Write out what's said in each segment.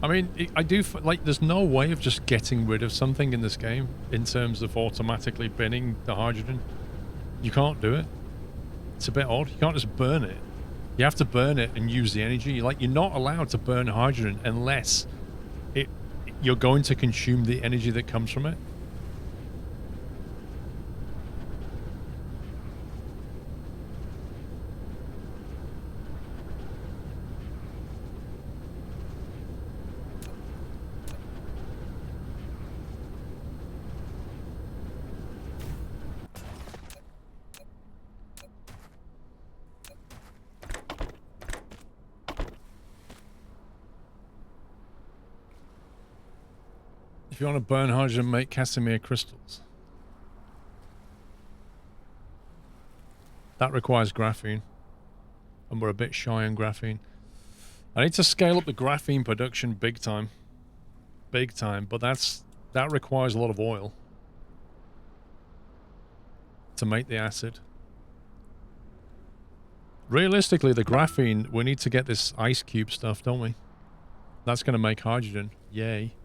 I mean, I do, like, there's no way of just getting rid of something in this game in terms of automatically binning the hydrogen. You can't do it. It's a bit odd. You can't just burn it. You have to burn it and use the energy. Like, you're not allowed to burn hydrogen unless you're going to consume the energy that comes from it. If you want to burn hydrogen, make Casimir crystals. That requires graphene. And we're a bit shy on graphene. I need to scale up the graphene production big time. Big time. But that requires a lot of oil. To make the acid. Realistically, the graphene, we need to get this ice cube stuff, don't we? That's going to make hydrogen. Yay.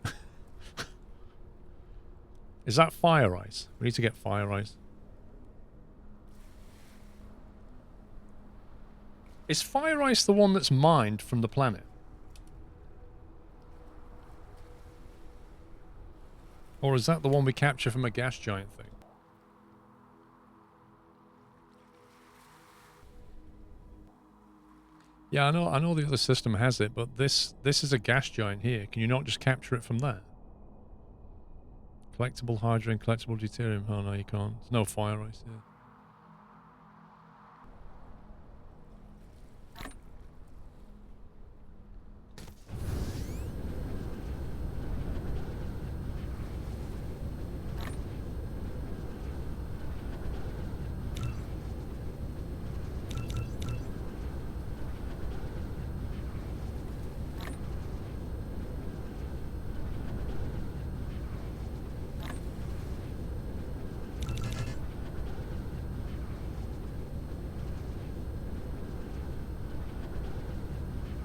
Is that fire ice? We need to get fire ice. Is fire ice the one that's mined from the planet? Or is that the one we capture from a gas giant thing? Yeah, I know the other system has it, but this is a gas giant here. Can you not just capture it from that? Collectible hydrogen, collectible deuterium. Oh no, you can't. There's no fire ice here.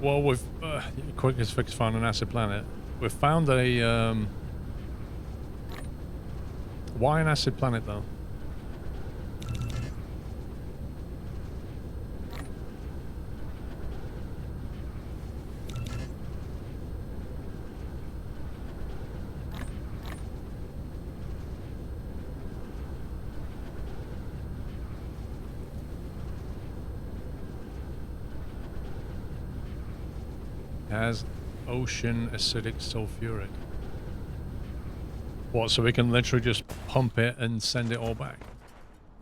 Well, we've quickest fix found an acid planet. We've found a why an acid planet though? Has ocean acidic sulfuric. What, so we can literally just pump it and send it all back?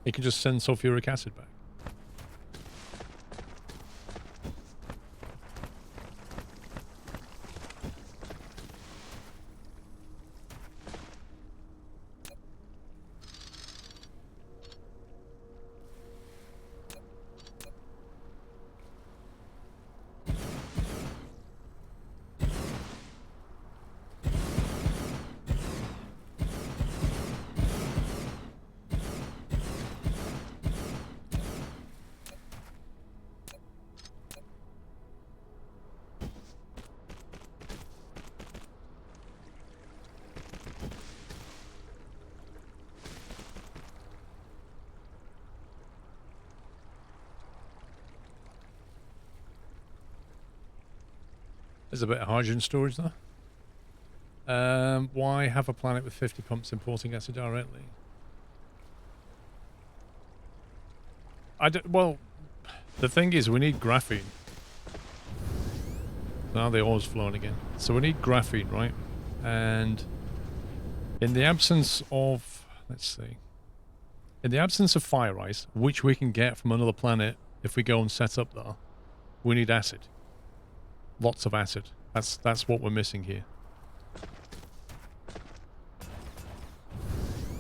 It can just send sulfuric acid back. There's a bit of hydrogen storage there. Why have a planet with 50 pumps importing acid directly? Well, the thing is, we need graphene. Now the ore's flowing again. So we need graphene, right? And in the absence of, let's see, in the absence of fire ice, which we can get from another planet if we go and set up there, we need acid. Lots of acid. That's what we're missing here.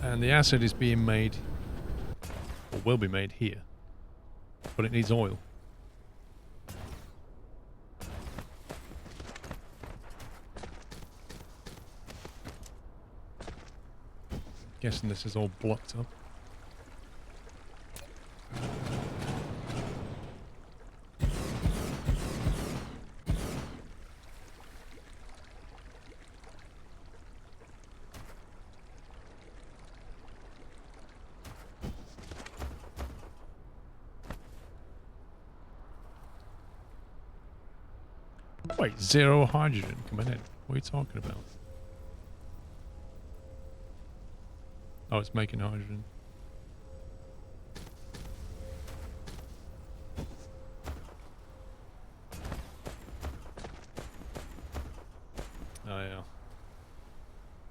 And the acid is being made, or will be made here. But it needs oil. Guessing this is all blocked up. Wait, zero hydrogen coming in. What are you talking about? Oh, it's making hydrogen. Oh, yeah.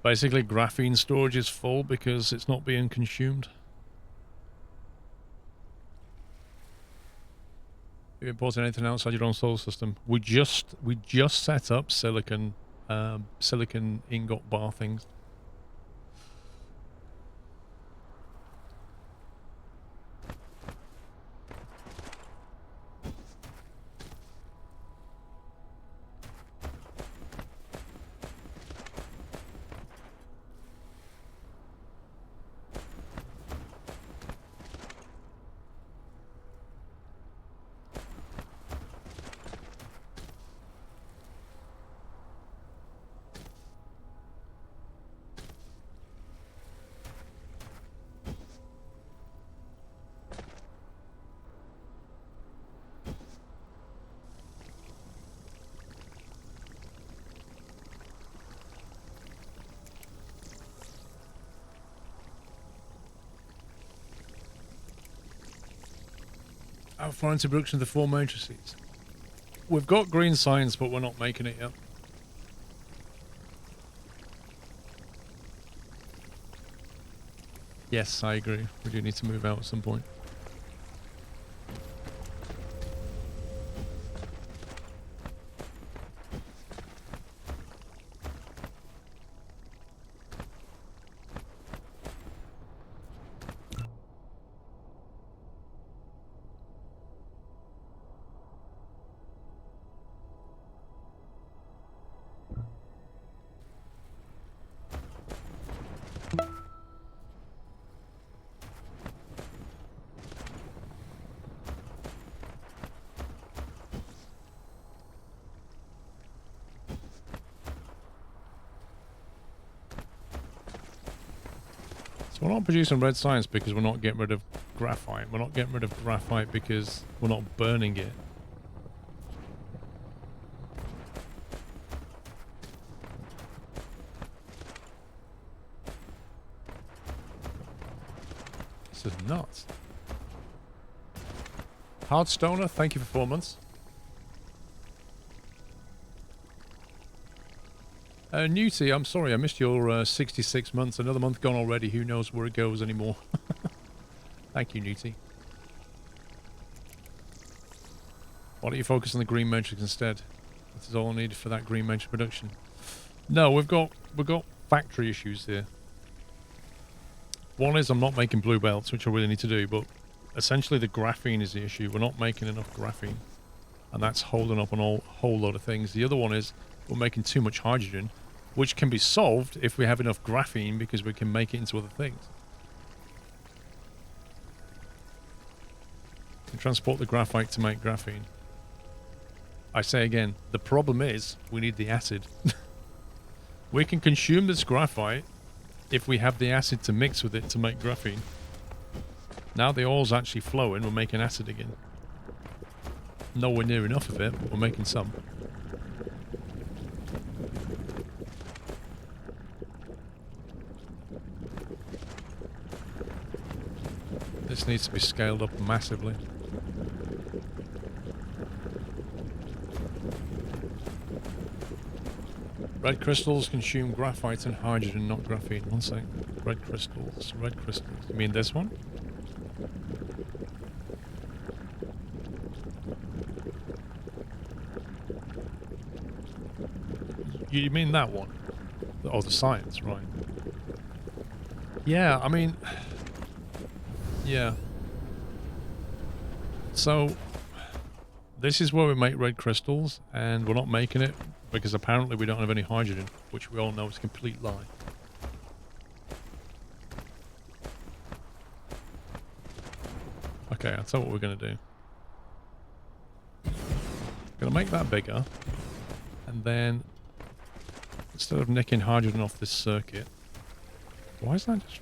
Basically, graphene storage is full because it's not being consumed. Have you imported anything outside your own solar system? We just set up silicon ingot bar things. How far into production of the 4 matrices? We've got green science, but we're not making it yet. Yes, I agree. We do need to move out at some point. So we're not producing red science because we're not getting rid of graphite. We're not getting rid of graphite because we're not burning it. This is nuts. Hardstoner, thank you for 4 months. Newty, I'm sorry, I missed your 66 months. Another month gone already. Who knows where it goes anymore. Thank you, Newty. Why don't you focus on the green matrix instead? This is all needed for that green matrix production. No, we've got factory issues here. One is I'm not making blue belts, which I really need to do, but essentially the graphene is the issue. We're not making enough graphene, and that's holding up on a whole lot of things. The other one is we're making too much hydrogen, which can be solved if we have enough graphene because we can make it into other things. We transport the graphite to make graphene. I say again, the problem is we need the acid. We can consume this graphite if we have the acid to mix with it to make graphene. Now the oil's actually flowing, we're making acid again. Nowhere near enough of it, but we're making some. This needs to be scaled up massively. Red crystals consume graphite and hydrogen, not graphene. One sec. Red crystals. Red crystals. You mean this one? You mean that one? Oh, the science, right. Yeah, I mean... Yeah. So, this is where we make red crystals, and we're not making it because apparently we don't have any hydrogen, which we all know is a complete lie. Okay, I'll tell you what we're going to do. Going to make that bigger, and then instead of nicking hydrogen off this circuit, why is that just...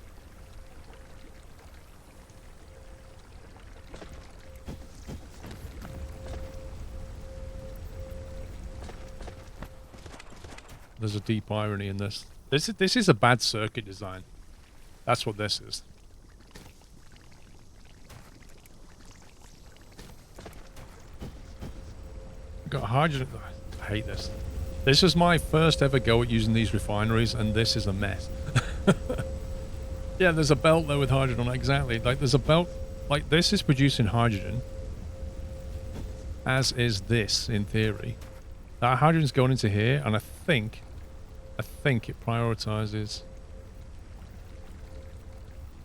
There's a deep irony in this. This is a bad circuit design. That's what this is. Got hydrogen. I hate this. This was my first ever go at using these refineries, and this is a mess. Yeah, there's a belt there with hydrogen on it, exactly. Like, there's a belt, like, this is producing hydrogen, as is this, in theory. That hydrogen's going into here, and I think it prioritizes,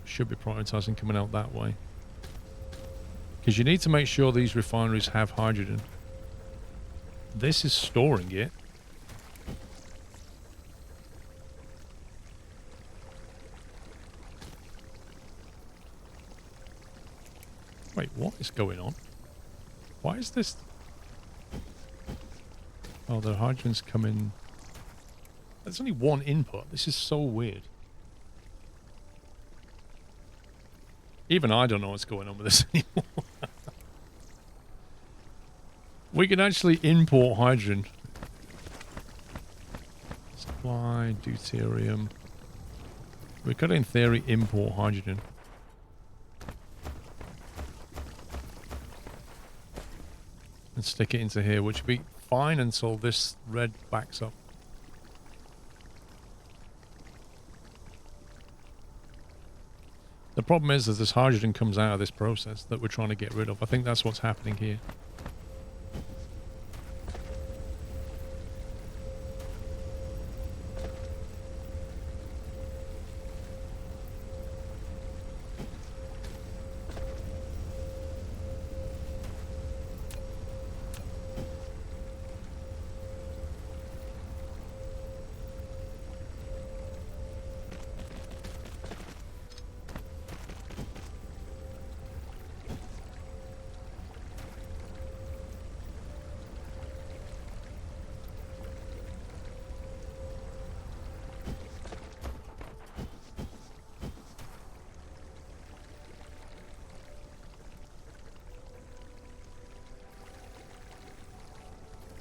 should be prioritizing coming out that way. Because you need to make sure these refineries have hydrogen. This is storing it. Wait, what is going on? Why is this? Oh, the hydrogen's coming. There's only one input. This is so weird. Even I don't know what's going on with this anymore. We can actually import hydrogen. Supply deuterium. We could, in theory, import hydrogen. And stick it into here, which would be fine until this red backs up. The problem is that this hydrogen comes out of this process that we're trying to get rid of. I think that's what's happening here.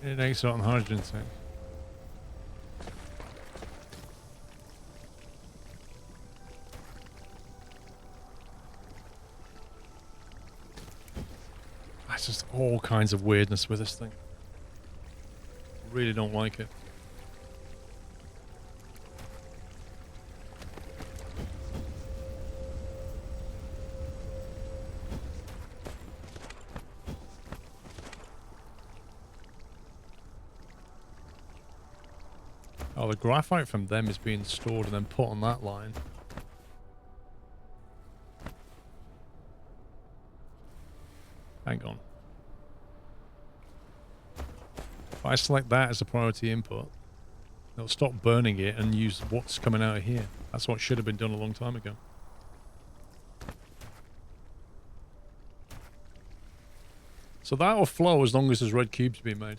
It takes on hydrogen tank. That's just all kinds of weirdness with this thing. Really don't like it. Oh, the graphite from them is being stored and then put on that line. Hang on. If I select that as a priority input, it'll stop burning it and use what's coming out of here. That's what should have been done a long time ago. So that'll flow as long as there's red cubes being made.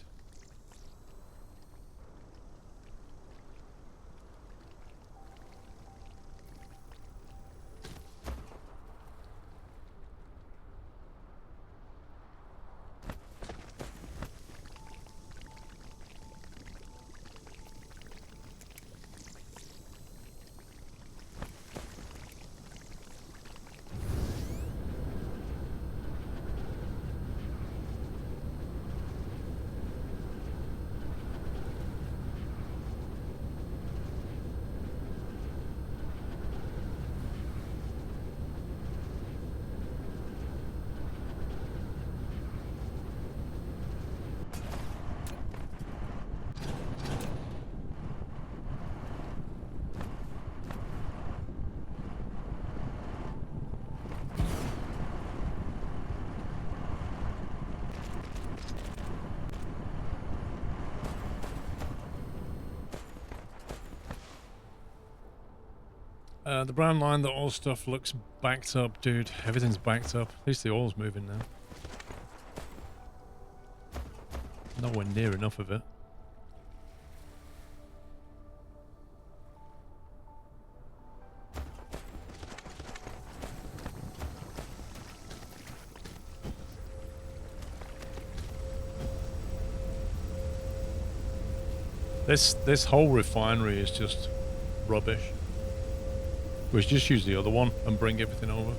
The brown line, the oil stuff looks backed up, dude. Everything's backed up. At least the oil's moving now. Nowhere near enough of it. This whole refinery is just rubbish. We should just use the other one and bring everything over.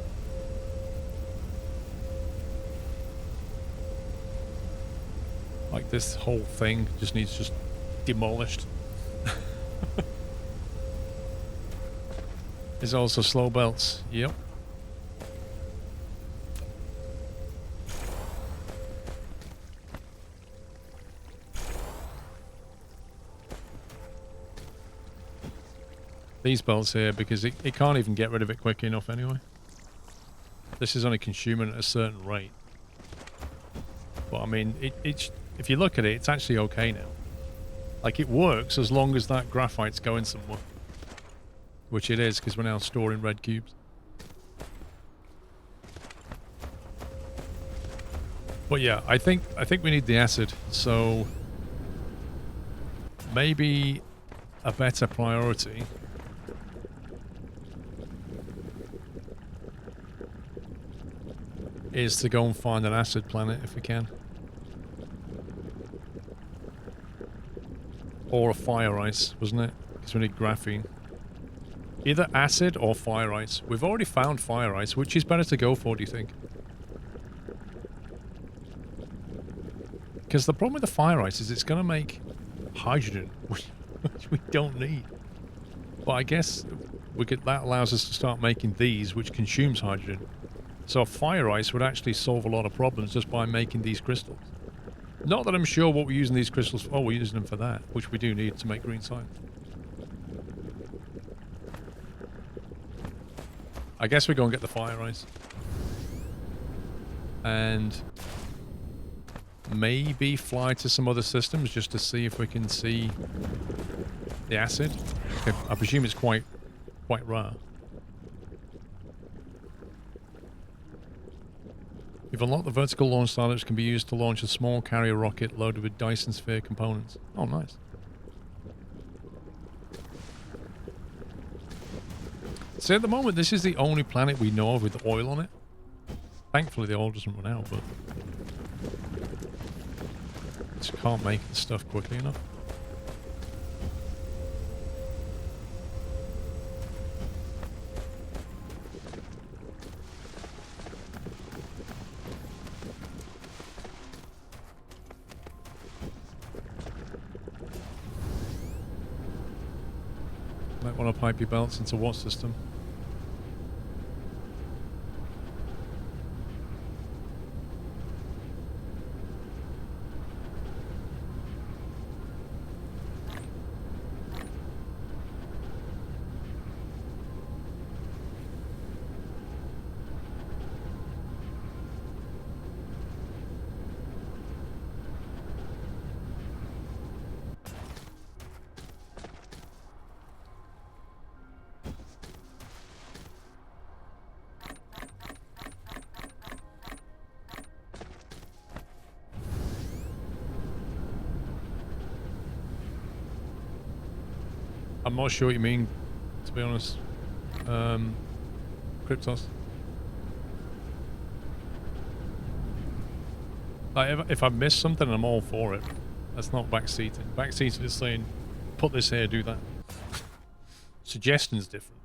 Like, this whole thing just needs just demolished. There's also slow belts. Yep. These belts here, because it can't even get rid of it quick enough anyway. This is only consuming at a certain rate. But I mean, if you look at it, it's actually okay now. Like, it works as long as that graphite's going somewhere. Which it is, because we're now storing red cubes. But yeah, I think we need the acid, so maybe a better priority is to go and find an acid planet if we can. Or a fire ice, wasn't it? Because we need graphene. Either acid or fire ice. We've already found fire ice. Which is better to go for, do you think? Because the problem with the fire ice is it's going to make hydrogen, which we don't need. But I guess that allows us to start making these, which consumes hydrogen. So fire ice would actually solve a lot of problems just by making these crystals. Not that I'm sure what we're using these crystals for. Oh, we're using them for that, which we do need to make green science. I guess we go and get the fire ice. And maybe fly to some other systems just to see if we can see the acid. Okay, I presume it's quite rare. You've unlocked the vertical launch style, which can be used to launch a small carrier rocket loaded with Dyson sphere components. Oh, nice. So at the moment, this is the only planet we know of with oil on it. Thankfully, the oil doesn't run out, but just can't make the stuff quickly enough. Might want to pipe your belts into what system? I'm not sure what you mean, to be honest. Cryptos. Like, if I miss something, I'm all for it. That's not backseating. Backseating is saying, put this here, do that. Suggestion's different.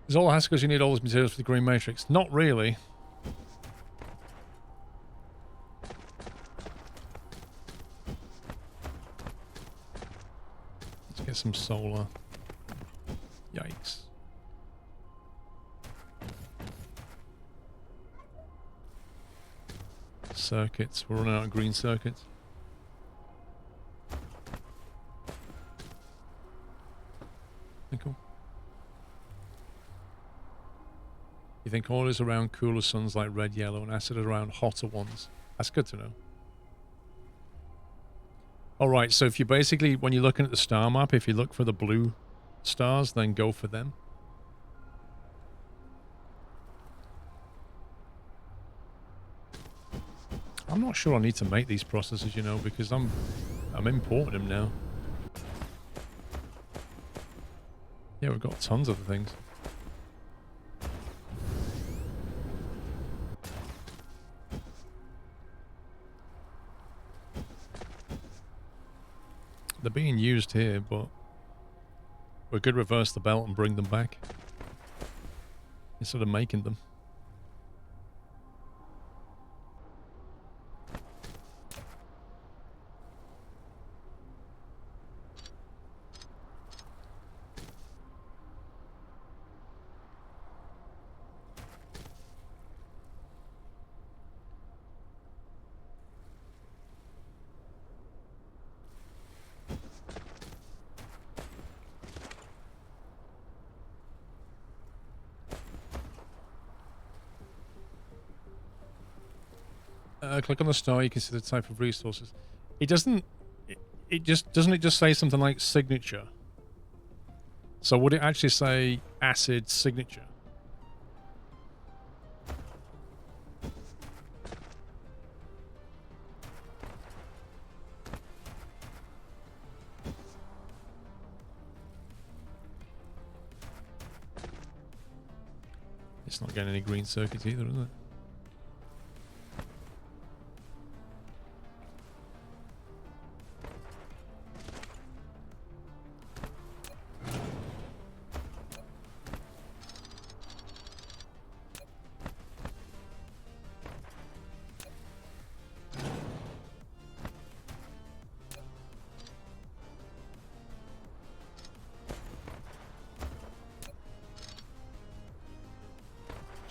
Is all it has because you need all those materials for the green matrix? Not really. Get some solar. Yikes. Circuits. We're running out of green circuits. Cool. You think oil is around cooler suns like red, yellow, and acid is around hotter ones? That's good to know. Alright, so if you basically, when you're looking at the star map, if you look for the blue stars, then go for them. I'm not sure I need to make these processes, you know, because I'm importing them now. Yeah, we've got tons of the things. The they're being used here, but we could reverse the belt and bring them back instead of making them. Click on the star, you can see the type of resources. It doesn't... It just... Doesn't it just say something like signature? So would it actually say acid signature? It's not getting any green circuits either, is it?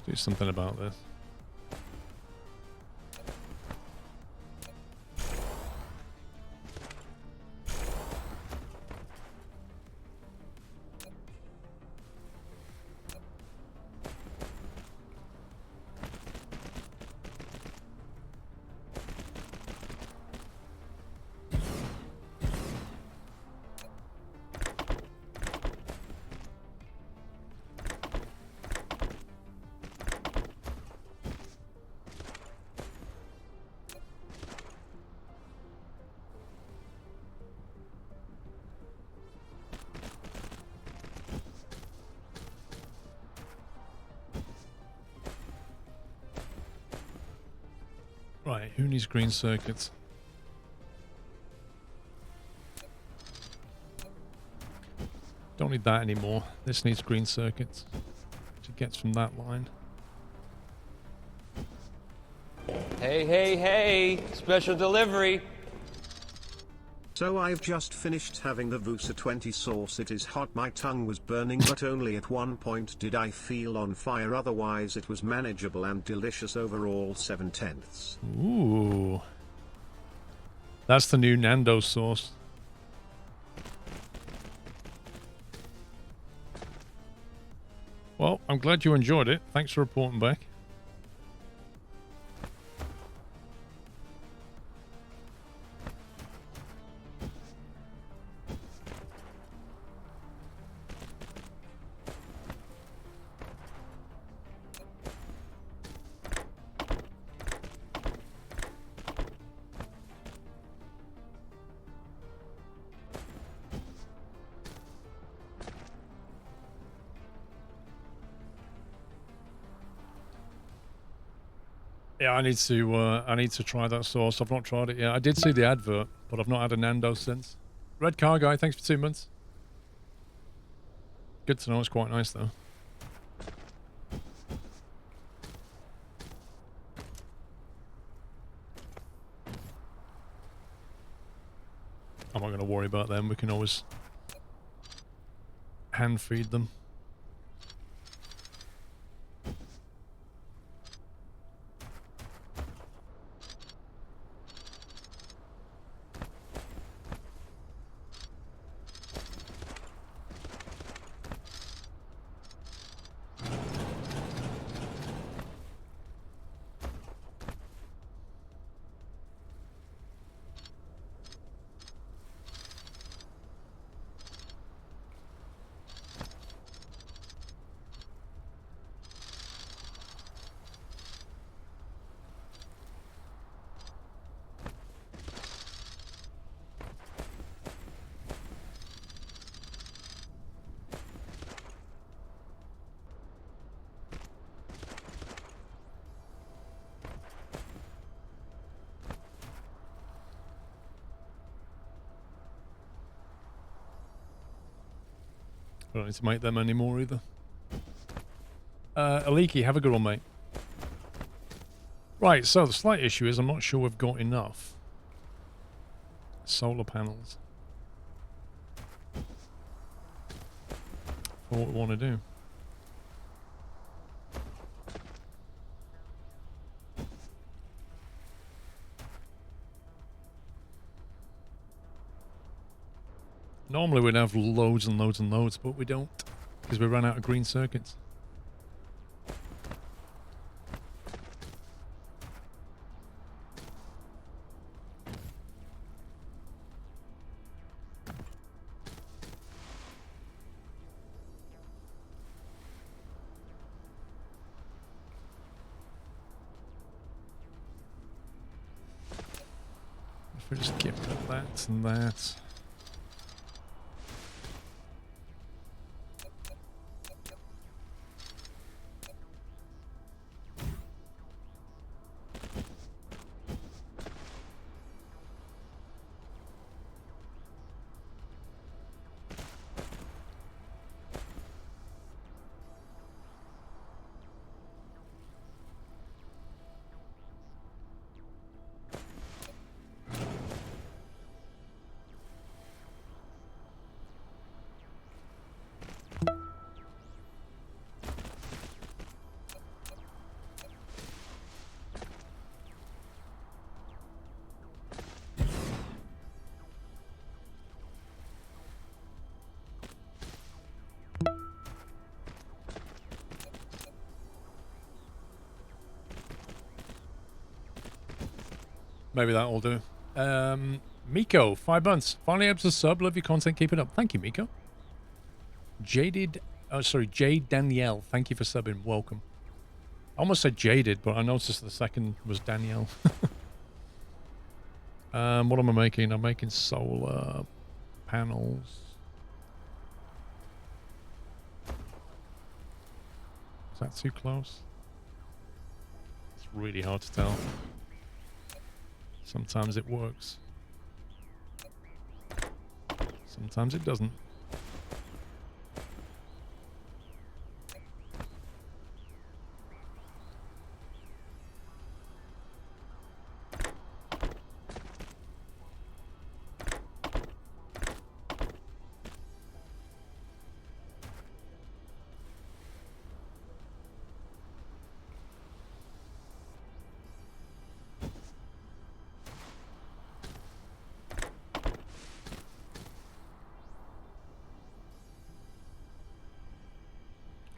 Do something about this. Right, who needs green circuits? Don't need that anymore. This needs green circuits. Which it gets from that line. Hey, hey, hey! Special delivery! So I've just finished having the Vusa 20 sauce. It is hot, my tongue was burning, but only at one point did I feel on fire. Otherwise it was manageable and delicious overall. 7/10. Ooh. That's the new Nando's sauce. Well, I'm glad you enjoyed it. Thanks for reporting back. Yeah, I need to try that sauce. I've not tried it yet. I did see the advert, but I've not had a Nando's since. Red Car Guy, thanks for 2 months. Good to know. It's quite nice though. I'm not going to worry about them. We can always hand feed them. I don't need to make them anymore either. Aliki, have a good one, mate. Right, so the slight issue is I'm not sure we've got enough solar panels for what we want to do. Normally we'd have loads and loads and loads, but we don't, because we ran out of green circuits. If we just get rid of that and that. Maybe that'll do. Miko, 5 months. Finally able to sub. Love your content. Keep it up. Thank you, Miko. Jaded. Oh, sorry. Jade Danielle. Thank you for subbing. Welcome. I almost said Jaded, but I noticed the second was Danielle. What am I making? I'm making solar panels. Is that too close? It's really hard to tell. Sometimes it works. Sometimes it doesn't.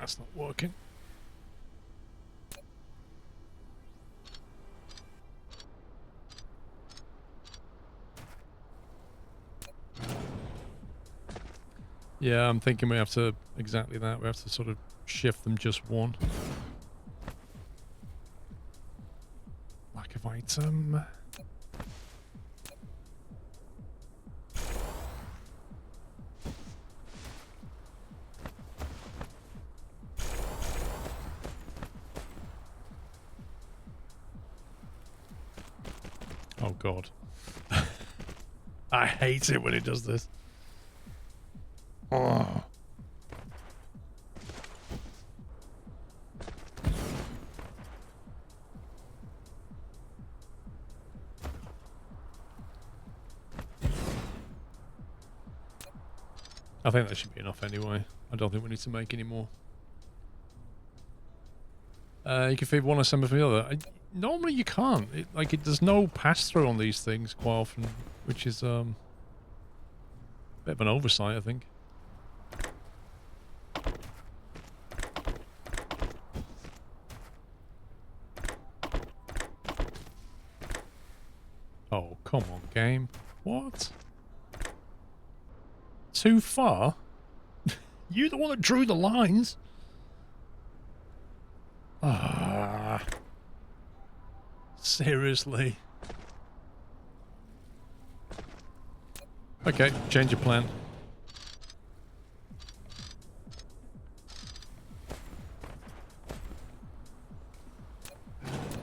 That's not working. Yeah, I'm thinking we have to, exactly that, we have to sort of shift them just one. Lack of item. Oh god. I hate it when it does this. Oh. I think that should be enough anyway. I don't think we need to make any more. You can feed one assembly from the other. Normally you can't. There's no pass-through on these things quite often, which is a bit of an oversight, I think. Oh, come on, game. What? Too far? You're the one that drew the lines. Ah. Seriously. Okay, change your plan.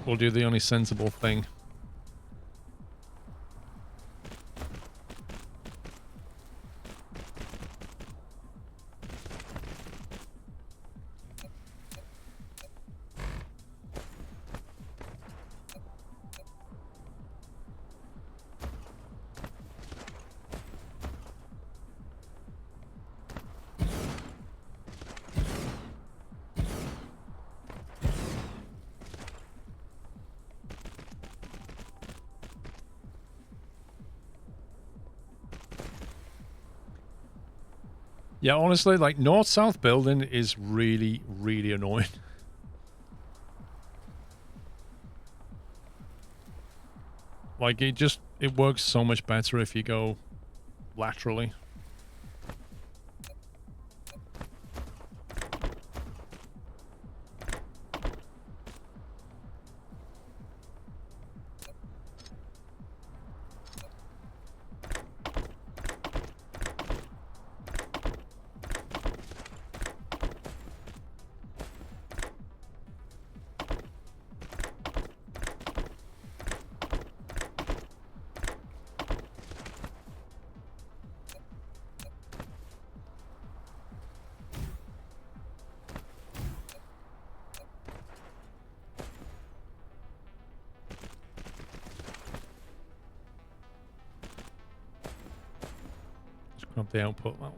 We'll do the only sensible thing. Yeah, honestly, like north-south building is really, really annoying. Like it works so much better if you go laterally. Grab the output, that one.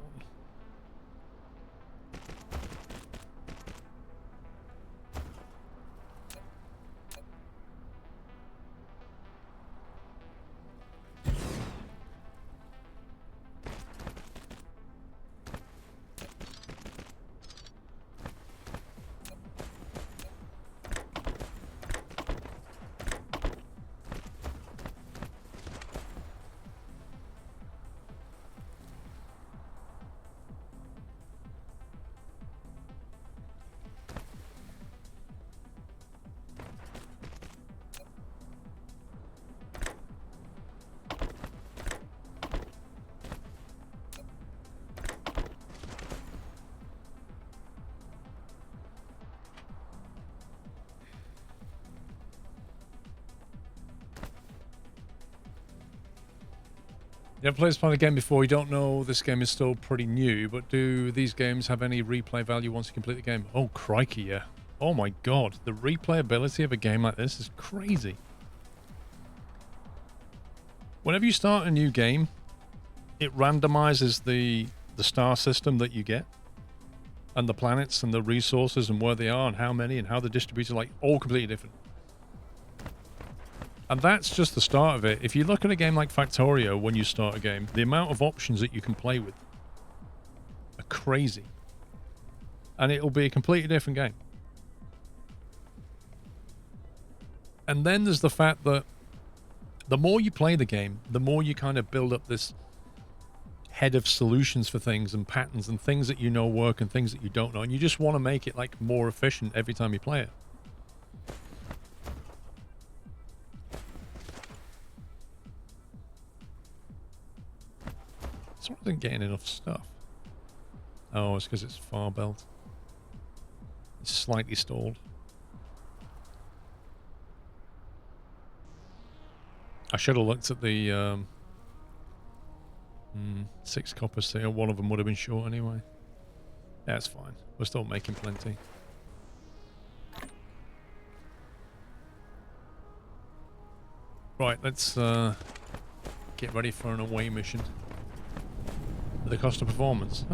You ever played the game before? You don't know this game is still pretty new, but do these games have any replay value once you complete the game? Oh, crikey, yeah. Oh my god, the replayability of a game like this is crazy. Whenever you start a new game, it randomizes the star system that you get, and the planets and the resources and where they are and how many and how they're distributed, like all completely different. And that's just the start of it. If you look at a game like Factorio when you start a game, the amount of options that you can play with are crazy. And it'll be a completely different game. And then there's the fact that the more you play the game, the more you kind of build up this head of solutions for things and patterns and things that you know work and things that you don't know. And you just want to make it like more efficient every time you play it. This one isn't getting enough stuff. Oh, it's because it's far belt. It's slightly stalled. I should have looked at the 6 copper steel. One of them would have been short anyway. Yeah, it's fine. We're still making plenty. Right, let's get ready for an away mission. The cost of performance?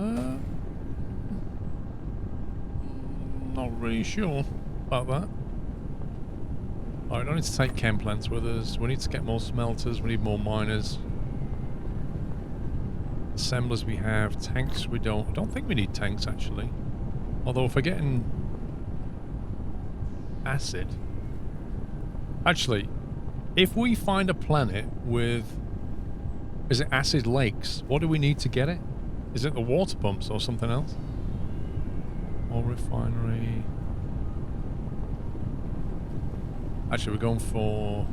Not really sure about that. Alright, I don't need to take chem plants with us. We need to get more smelters. We need more miners. Assemblers we have. Tanks we don't. I don't think we need tanks, actually. Although if we're getting acid... Actually, if we find a planet with... Is it acid lakes? What do we need to get it? Is it the water pumps or something else? Or refinery... Actually, we're going for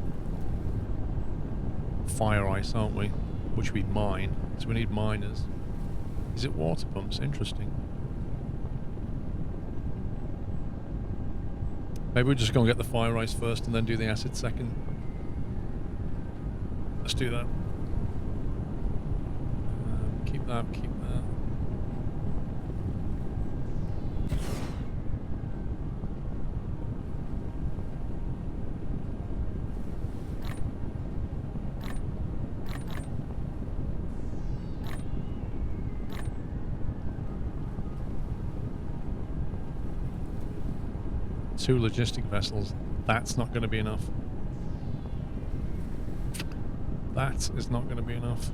fire ice, aren't we? Which we mine. So we need miners. Is it water pumps? Interesting. Maybe we're just going to get the fire ice first and then do the acid second. Let's do that. Keep that, keep that. Two logistic vessels. That's not going to be enough. That is not going to be enough.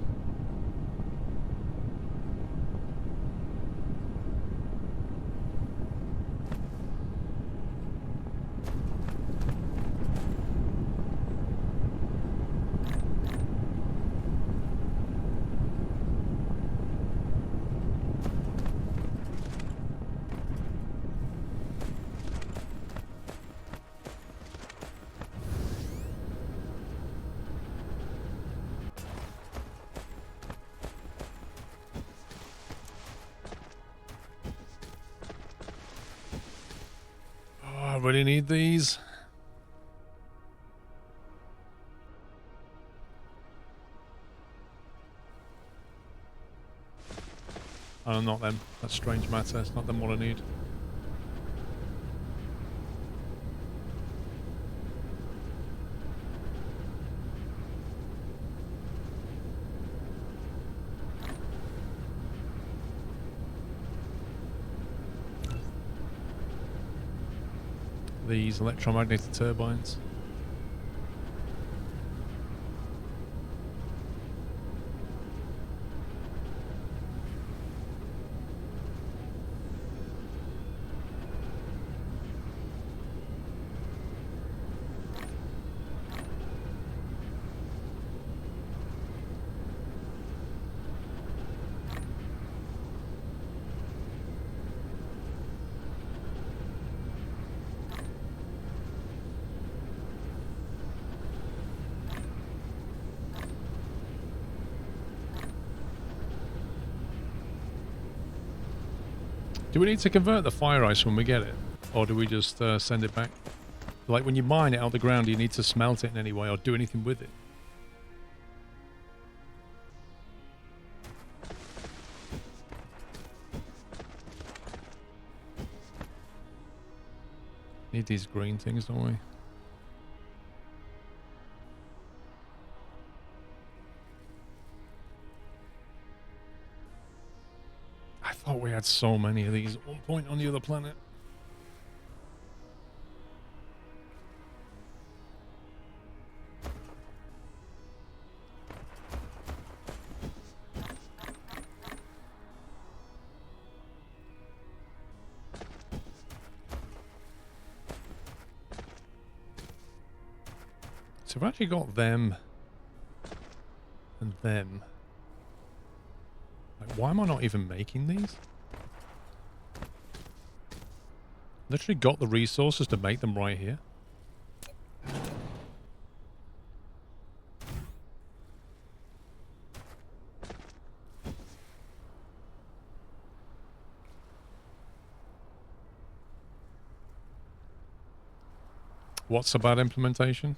I really need these. Oh, not them. That's strange matter. It's not them what I need. These electromagnetic turbines. Do we need to convert the fire ice when we get it? Or do we just send it back? Like when you mine it out of the ground, do you need to smelt it in any way or do anything with it? Need these green things, don't we? I thought we had so many of these at one point on the other planet. So I've actually got them and them. Like, why am I not even making these? Literally got the resources to make them right here. What's about implementation?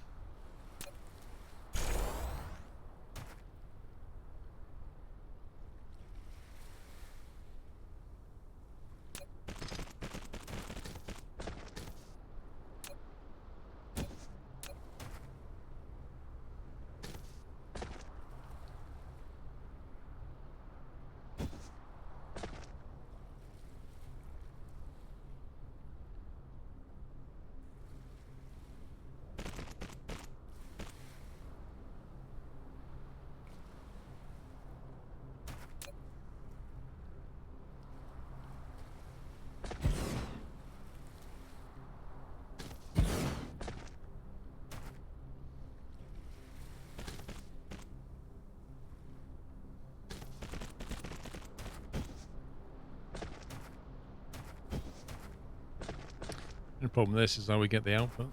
The problem with this is how we get the output.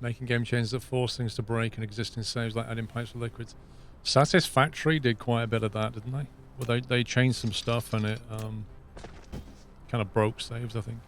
Making game changes that force things to break and existing saves like adding pipes for liquids. Satisfactory did quite a bit of that, didn't they? Well, they changed some stuff and it kind of broke saves, I think.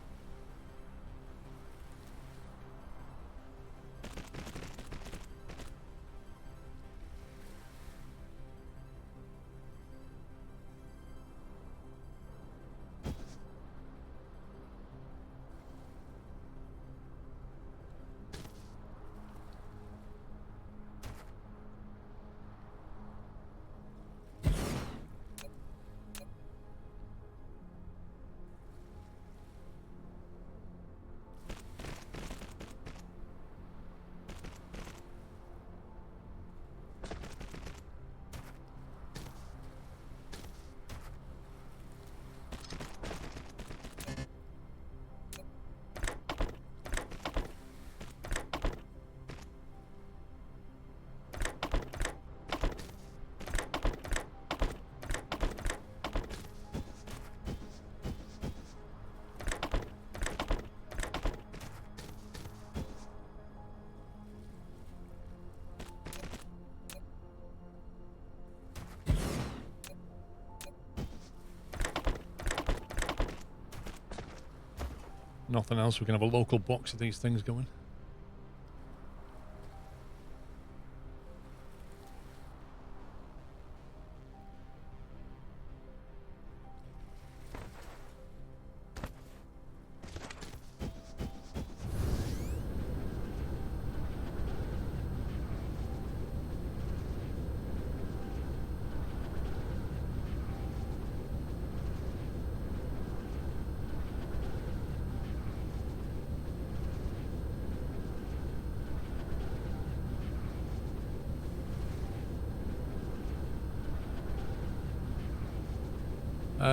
nothing else, we can have a local box of these things going.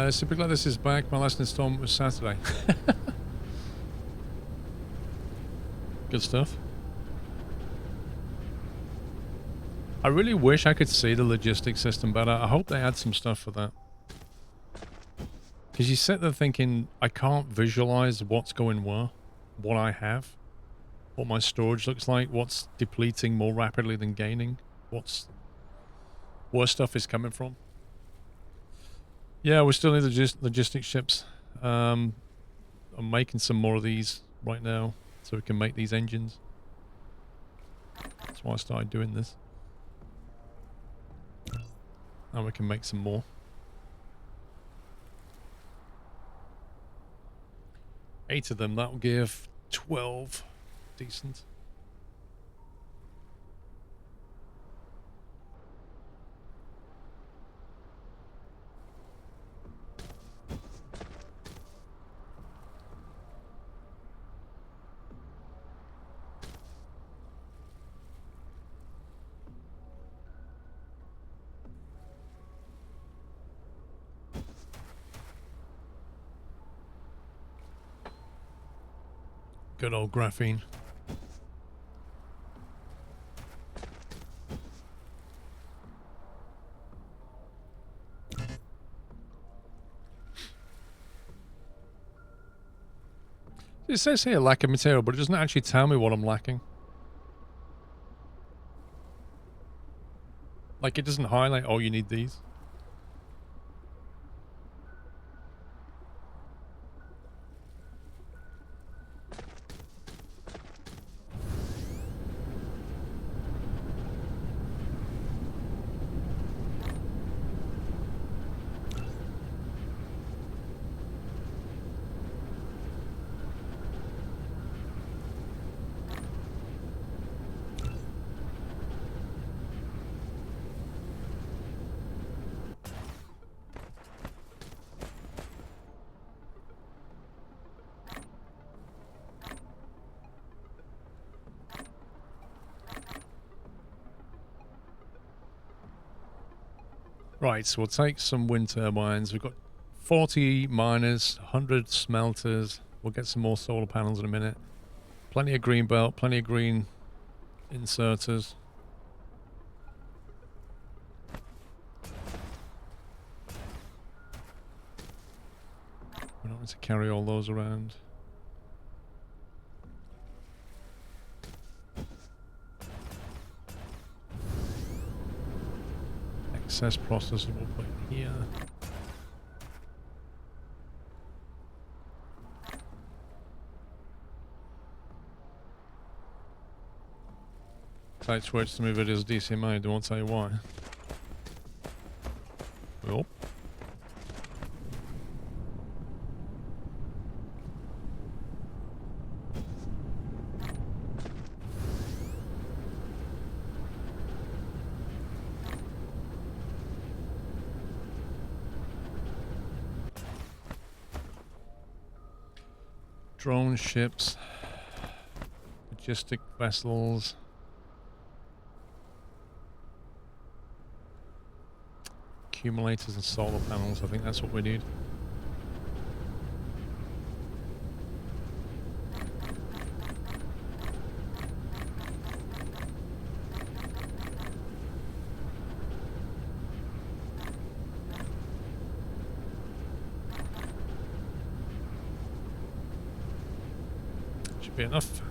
Super glad this is back. My last installment was Saturday. Good stuff. I really wish I could see the logistics system better. I hope they add some stuff for that. Because you sit there thinking, I can't visualize what's going where, what I have, what my storage looks like, what's depleting more rapidly than gaining, where stuff is coming from. Yeah, we still need logistics ships. I'm making some more of these right now so we can make these engines. That's why I started doing this. And we can make some more. 8 of them, that'll give 12. Decent. Good old graphene. It says here lack of material, but it doesn't actually tell me what I'm lacking. Like, it doesn't highlight, oh, you need these. Right, so we'll take some wind turbines. We've got 40 miners, 100 smelters. We'll get some more solar panels in a minute. Plenty of green belt, plenty of green inserters. We don't need to carry all those around. Excess processor we'll put in here. Tight switch to move it as DCMA, I won't tell you why. Well. Drone ships, logistic vessels, accumulators and solar panels. I think that's what we need. Be enough.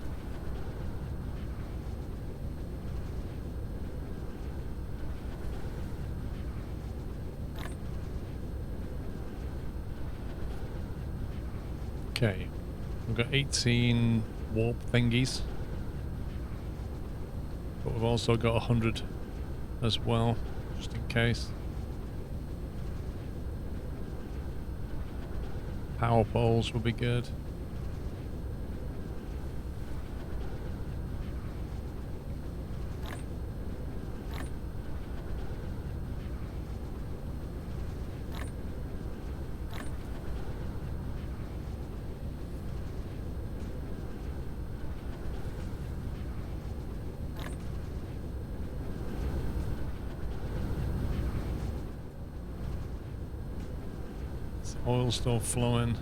Okay, We've got 18 warp thingies. But we've also got 100 as well, just in case. Power poles would be good. Oil still flowing.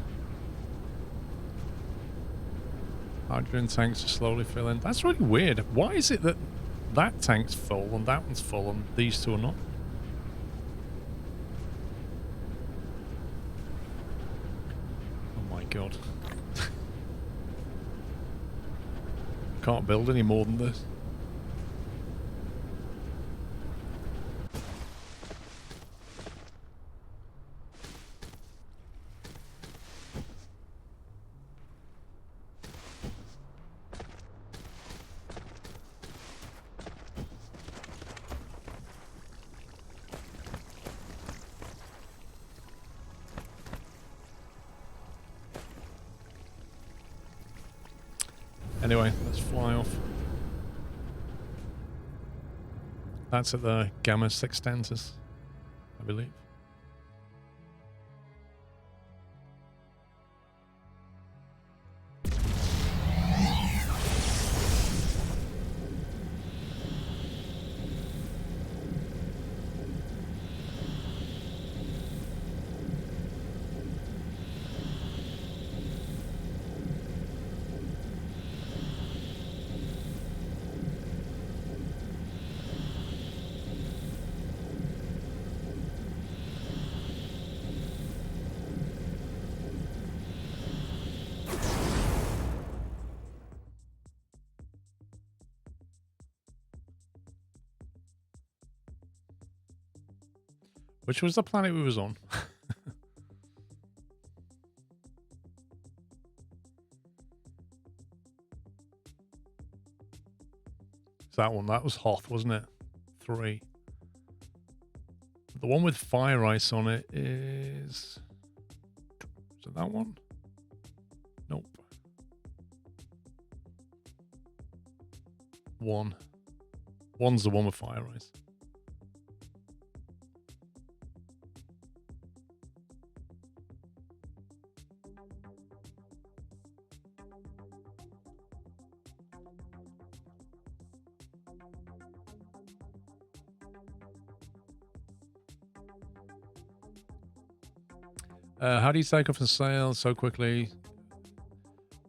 Hydrogen tanks are slowly filling. That's really weird. Why is it that that tank's full and that one's full and these two are not? Oh my god. Can't build any more than this. Anyway, let's fly off. That's at the Gamma Sextantis, I believe. Which was the planet we was on? It's that one. That was Hoth, wasn't it? 3. The one with fire ice on it is... Is it that one? Nope. 1. 1's the one with fire ice. How do you take off and sail so quickly?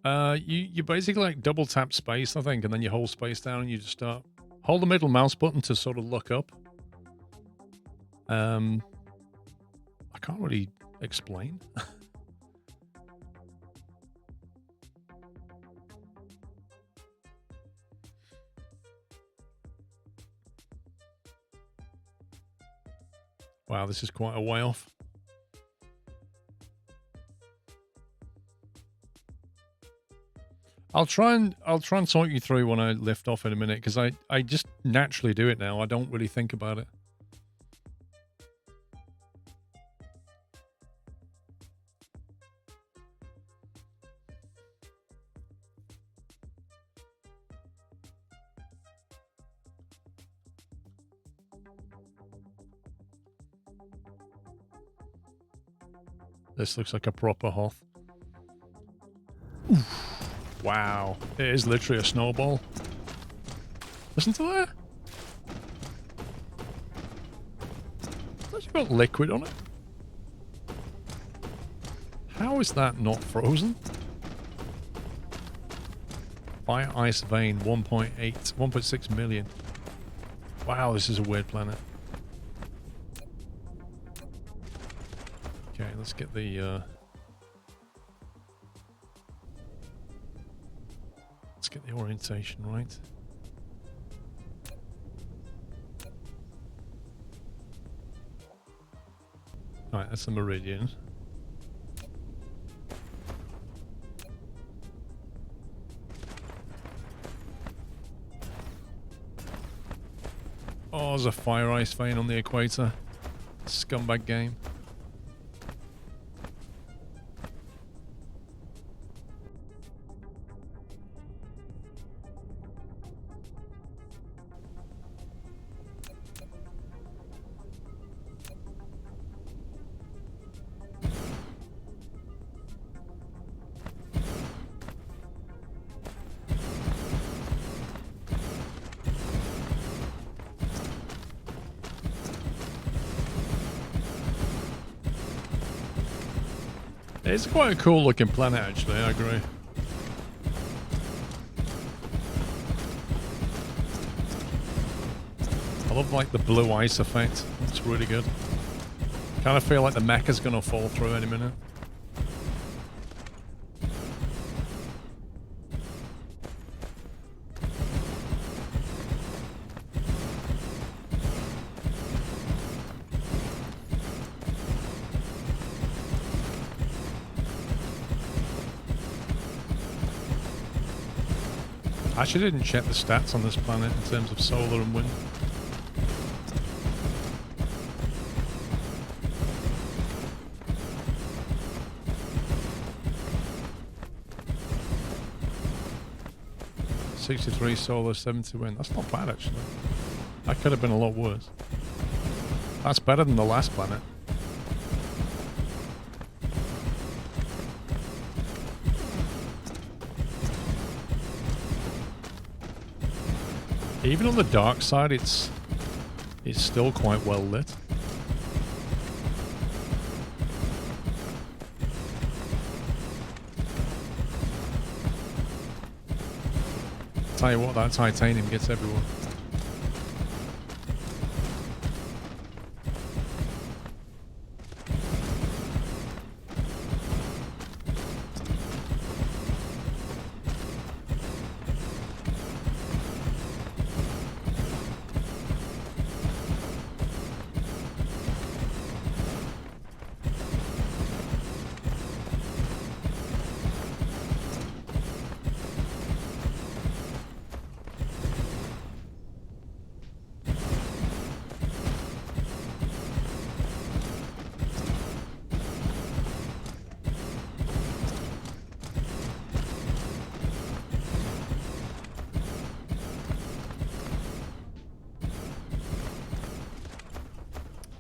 You basically like double tap space, I think, and then you hold space down and you just start. Hold the middle mouse button to sort of look up. I can't really explain. Wow, this is quite a way off. I'll try and talk you through when I lift off in a minute, because I just naturally do it now. I don't really think about it. This looks like a proper Hoth. Oof. Wow, it is literally a snowball. Listen to that. It's actually got liquid on it. How is that not frozen? Fire ice vein, 1.6 million. Wow, this is a weird planet. Okay, let's get the get the orientation right. Alright, that's the meridian. Oh, there's a fire ice vein on the equator. Scumbag game. It's quite a cool looking planet, actually, I agree. I love like the blue ice effect. It's really good. Kind of feel like the mecha's gonna fall through any minute. I actually didn't check the stats on this planet in terms of solar and wind. $63 solar, 70 wind. That's not bad, actually. That could have been a lot worse. That's better than the last planet. Even on the dark side, it's still quite well lit. Tell you what, that titanium gets everywhere.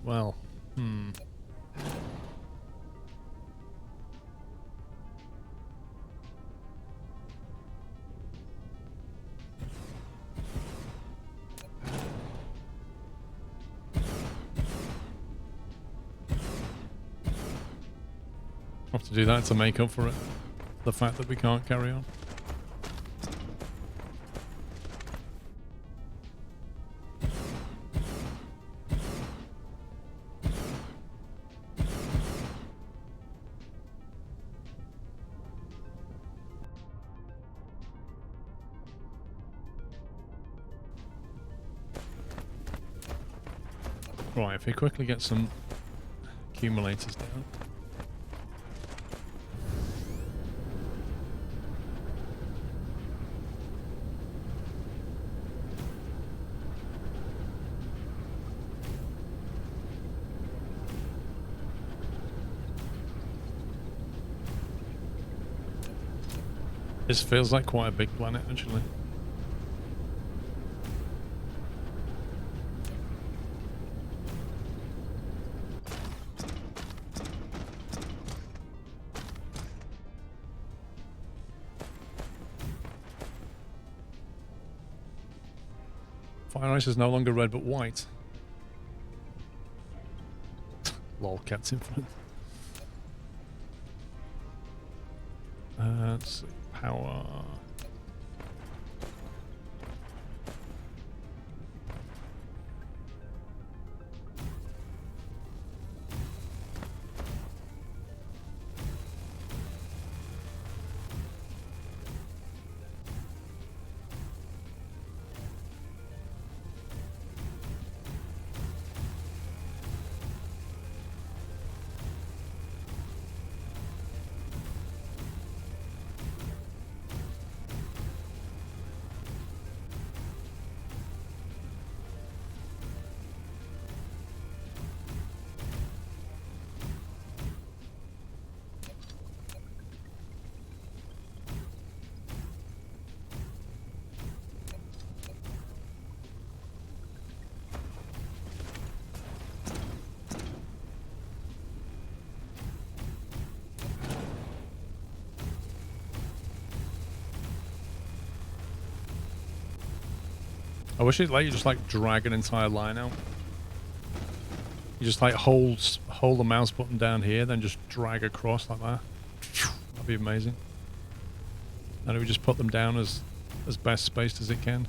Well, have to do that to make up for it. The fact that we can't carry on. Right, if we quickly get some accumulators down. This feels like quite a big planet, actually. Fire ice is no longer red but white. Lol, cat's in front. Let's see. Power. I wish it let you just like drag an entire line out. You just like hold the mouse button down here, then just drag across like that. That'd be amazing. And it would just put them down as best spaced as it can.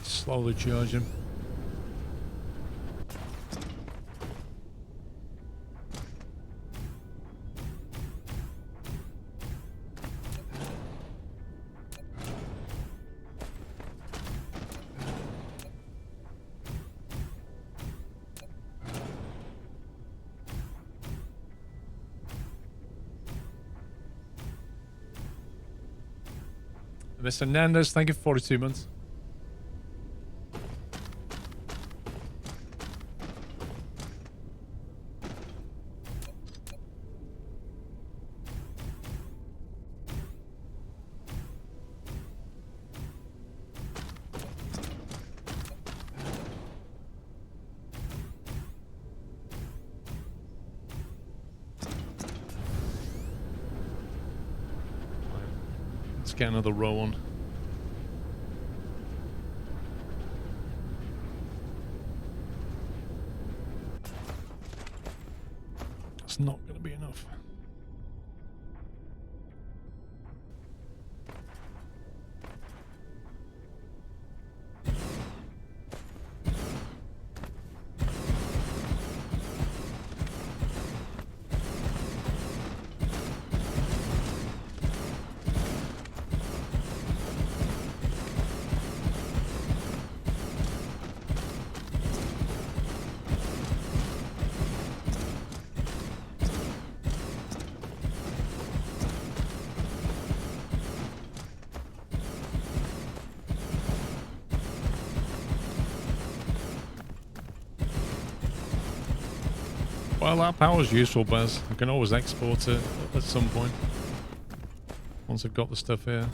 Slowly charge him. Mr. Nandes, thank you for 42 months. Let's get another row on. It's not going to be enough. Well, that power's useful, Baz. I can always export it at some point. Once I've got the stuff here.